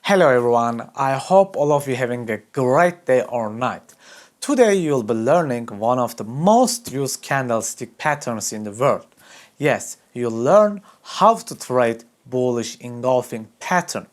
Hello everyone, I hope all of you having a great day or night. Today you'll be learning one of the most used candlestick patterns in the world. Yes, you'll learn how to trade bullish engulfing pattern.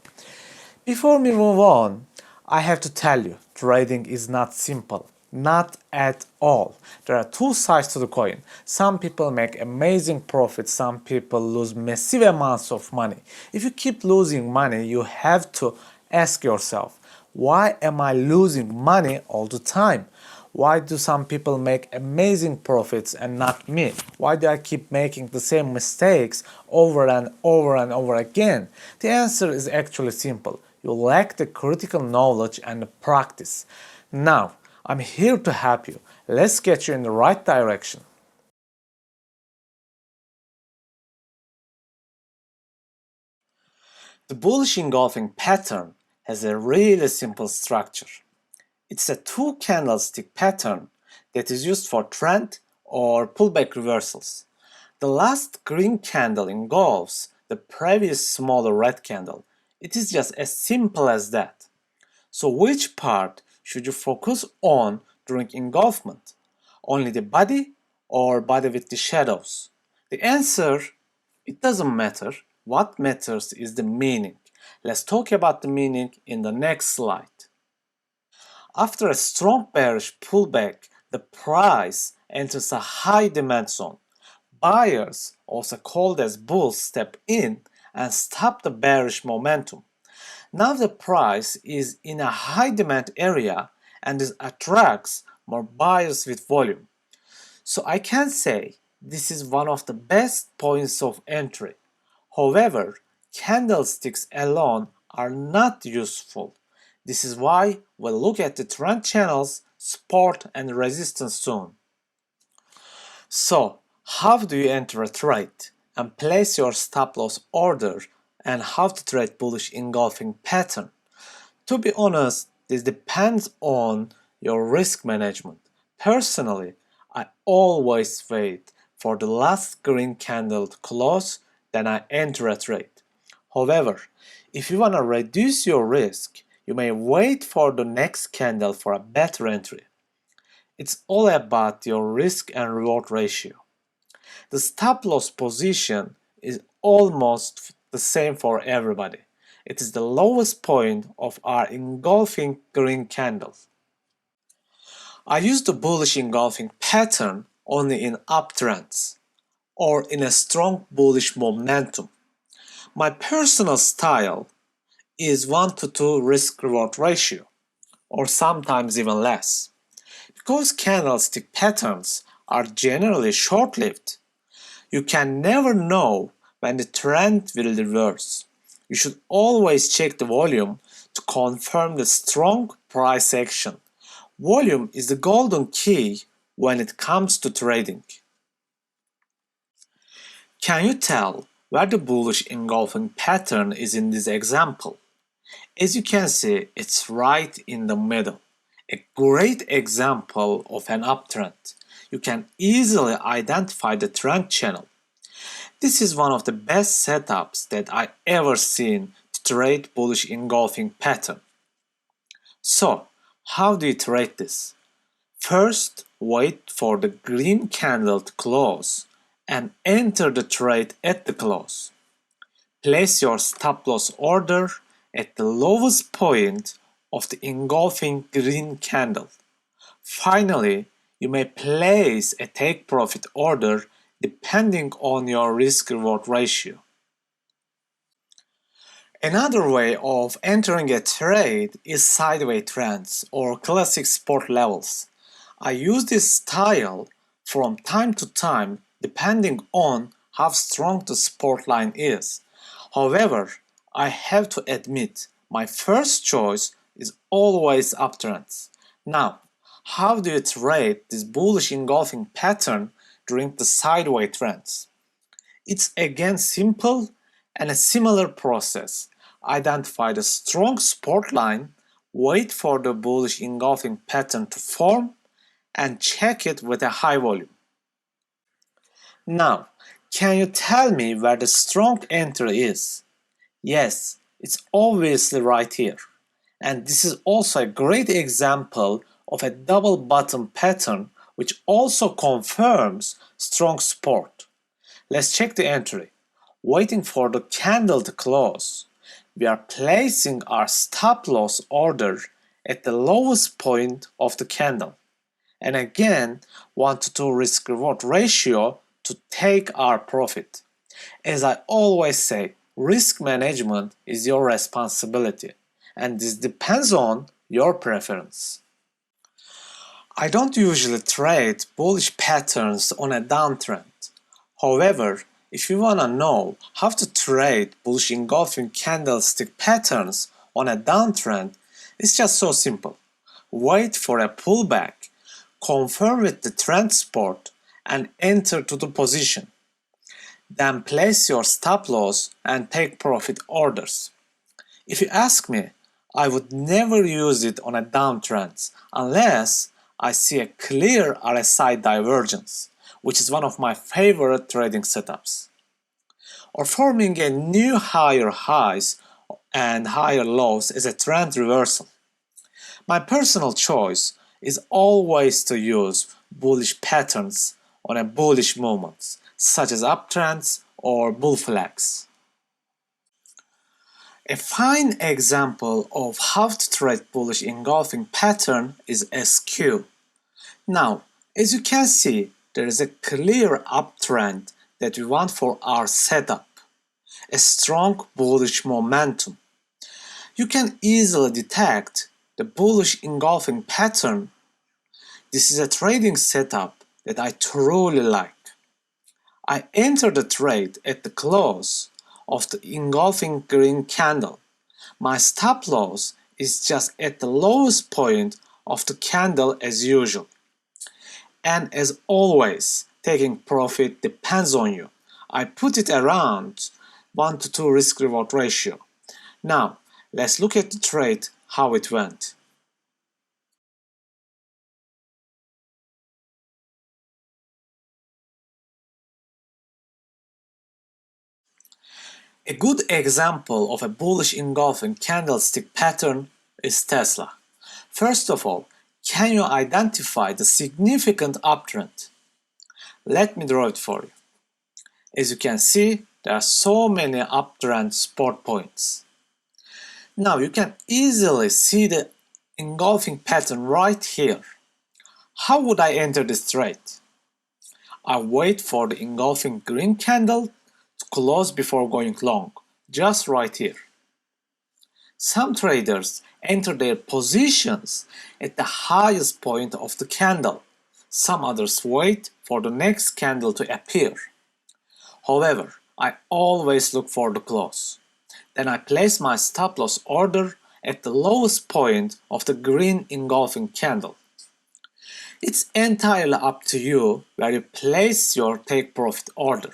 Before we move on, I have to tell you, trading is not simple. Not at all. There are two sides to the coin. Some people make amazing profits, some people lose massive amounts of money. If you keep losing money, you have to ask yourself, why am I losing money all the time? Why do some people make amazing profits and not me? Why do I keep making the same mistakes over and over and over again? The answer is actually simple. You lack the critical knowledge and the practice. Now, I'm here to help you. Let's get you in the right direction. The bullish engulfing pattern has a really simple structure. It's a two candlestick pattern that is used for trend or pullback reversals. The last green candle engulfs the previous smaller red candle. It is just as simple as that. So which part should you focus on during engulfment? Only the body or body with the shadows? The answer, it doesn't matter. What matters is the meaning. Let's talk about the meaning in the next slide. After a strong bearish pullback, the price enters a high demand zone. Buyers, also called as bulls, step in and stop the bearish momentum. Now the price is in a high demand area and this attracts more buyers with volume. So I can say this is one of the best points of entry. However, candlesticks alone are not useful. This is why we'll look at the trend channels, support and resistance soon. So, how do you enter a trade and place your stop loss order and how to trade bullish engulfing pattern? To be honest, this depends on your risk management. Personally, I always wait for the last green candle to close, then I enter a trade. However, if you want to reduce your risk, you may wait for the next candle for a better entry. It's all about your risk and reward ratio. The stop loss position is almost the same for everybody. It is the lowest point of our engulfing green candle. I use the bullish engulfing pattern only in uptrends or in a strong bullish momentum. My personal style is 1 to 2 risk reward ratio or sometimes even less. Because candlestick patterns are generally short-lived, you can never know when the trend will reverse. You should always check the volume to confirm the strong price action. Volume is the golden key when it comes to trading. Can you tell where the bullish engulfing pattern is in this example? As you can see, it's right in the middle. A great example of an uptrend. You can easily identify the trend channel. This is one of the best setups that I ever seen to trade bullish engulfing pattern. So, how do you trade this? First, wait for the green candle to close and enter the trade at the close. Place your stop loss order at the lowest point of the engulfing green candle. Finally, you may place a take profit order depending on your risk-reward ratio. Another way of entering a trade is sideway trends or classic support levels. I use this style from time to time depending on how strong the support line is. However, I have to admit my first choice is always uptrends. Now, how do you trade this bullish engulfing pattern during the sideway trends? It's again simple and a similar process. Identify the strong support line, wait for the bullish engulfing pattern to form, and check it with a high volume. Now, can you tell me where the strong entry is? Yes, It's obviously right here. And this is also a great example of a double bottom pattern which also confirms strong support. Let's check the entry. Waiting for the candle to close. We are placing our stop loss order at the lowest point of the candle. And again, 1 to 2 risk reward ratio to take our profit. As I always say, risk management is your responsibility, and this depends on your preference. I don't usually trade bullish patterns on a downtrend. However, if you wanna know how to trade bullish engulfing candlestick patterns on a downtrend, it's just so simple. Wait for a pullback, confirm with the trend support, and enter to the position. Then place your stop loss and take profit orders. If you ask me, I would never use it on a downtrend unless I see a clear RSI divergence, which is one of my favorite trading setups, or forming a new higher highs and higher lows as a trend reversal. My personal choice is always to use bullish patterns on a bullish movements, such as uptrends or bull flags. A fine example of how to trade bullish engulfing pattern is SQ. Now, as you can see, there is a clear uptrend that we want for our setup, a strong bullish momentum. You can easily detect the bullish engulfing pattern. This is a trading setup that I truly like. I enter the trade at the close of the engulfing green candle. My stop loss is just at the lowest point of the candle as usual. And as always, taking profit depends on you. I put it around 1 to 2 risk reward ratio. Now, let's look at the trade, how it went. A good example of a bullish engulfing candlestick pattern is Tesla. First of all, can you identify the significant uptrend? Let me draw it for you. As you can see, there are so many uptrend support points. Now you can easily see the engulfing pattern right here. How would I enter this trade? I wait for the engulfing green candle to close before going long, just right here. Some traders enter their positions at the highest point of the candle. Some others wait for the next candle to appear. However, I always look for the close. Then I place my stop loss order at the lowest point of the green engulfing candle. It's entirely up to you where you place your take profit order.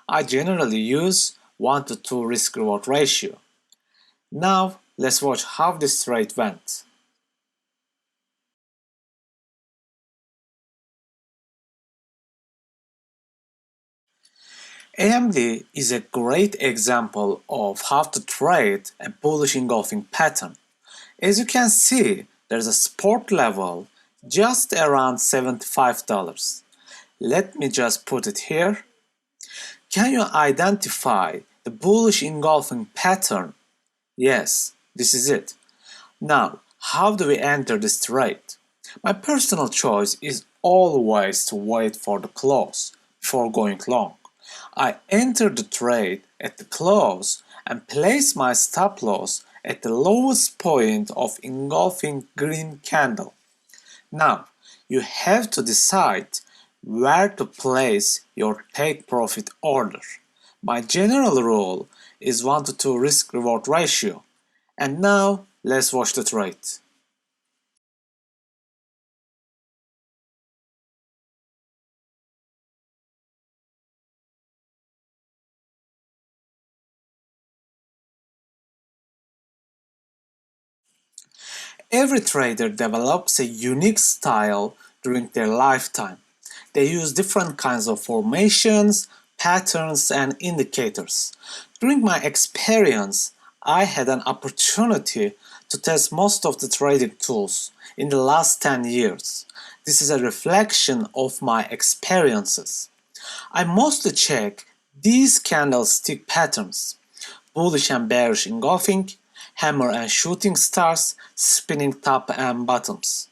I generally use 1 to 2 risk reward ratio. Now let's watch how this trade went. AMD is a great example of how to trade a bullish engulfing pattern. As you can see, there's a support level just around $75. Let me just put it here. Can you identify the bullish engulfing pattern? Yes, this is it. Now, how do we enter this trade? My personal choice is always to wait for the close before going long. I enter the trade at the close and place my stop loss at the lowest point of engulfing green candle. Now, you have to decide where to place your take profit order. My general rule is 1 to 2 risk reward ratio. And now let's watch the trade. Every trader develops a unique style during their lifetime. They use different kinds of formations, patterns, and indicators. During my experience, I had an opportunity to test most of the trading tools in the last 10 years. This is a reflection of my experiences. I mostly check these candlestick patterns: bullish and bearish engulfing, hammer and shooting stars, spinning top and bottoms.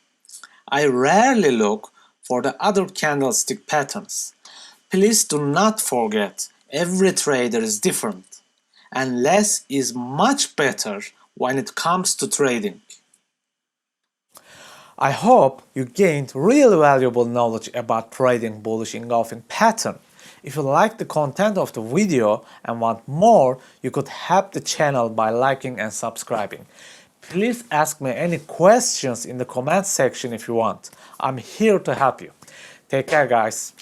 I rarely look for the other candlestick patterns. Please do not forget, every trader is different, and less is much better when it comes to trading. I hope you gained really valuable knowledge about trading bullish engulfing pattern. If you like the content of the video and want more, you could help the channel by liking and subscribing. Please ask me any questions in the comment section if you want. I'm here to help you. Take care, guys.